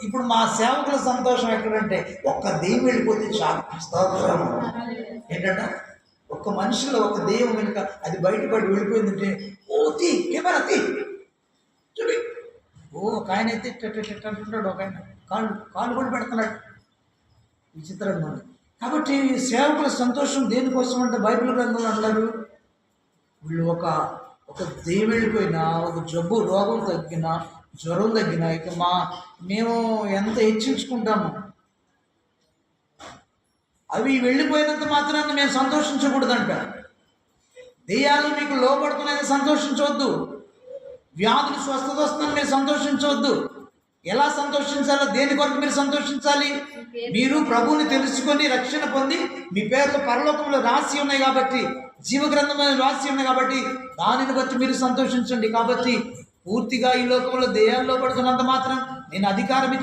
ఇప్పుడు మా సేవకుల సంతోషం ఎక్కడంటే ఒక్క దెయ్యం వెళ్ళిపోతే చాలు. స్తోత్రం. ఏంటంట, ఒక్క మనిషిలో ఒక దెయ్యం కనుక అది బయటపడి వెళ్ళిపోయిందంటే ఓ తీ కెమెరా తీ చూపి. ఒక ఆయన అయితే అంటున్నాడు, ఒక ఆయన కాళ్ళు కూడా పెడుతున్నాడు. విచిత్రంగా ఉంది. కాబట్టి సేవకుల సంతోషం దేనికోసం అంటే బైబిల్ గ్రంథంలో అంటారు, వీళ్ళు ఒక దెయ్యం వెళ్ళిపోయినా, ఒక జబ్బు రోగం తగ్గినా, జ్వరం తగ్గినా ఇక మేము ఎంత హెచ్చించుకుంటాము, అవి వెళ్ళిపోయినంత మాత్రాన్ని మేము సంతోషించకూడదంట. దెయ్యాలు మీకు లోపడుతున్నాయని సంతోషించవద్దు. వ్యాధులు స్వస్థత వస్తుందని మీరు సంతోషించవద్దు. ఎలా సంతోషించాలో, దేని కొరకు మీరు సంతోషించాలి? మీరు ప్రభువుని తెలుసుకొని రక్షణ పొంది మీ పేర్లు పరలోకంలో రాసి ఉన్నాయి కాబట్టి, జీవగ్రంథంలో రాసి ఉన్నాయి కాబట్టి దానిని బట్టి మీరు సంతోషించండి. కాబట్టి పూర్తిగా ఈ లోకంలో దెయ్యాల్లో పడుతున్నంత మాత్రం నేను అధికారం ఇచ్చి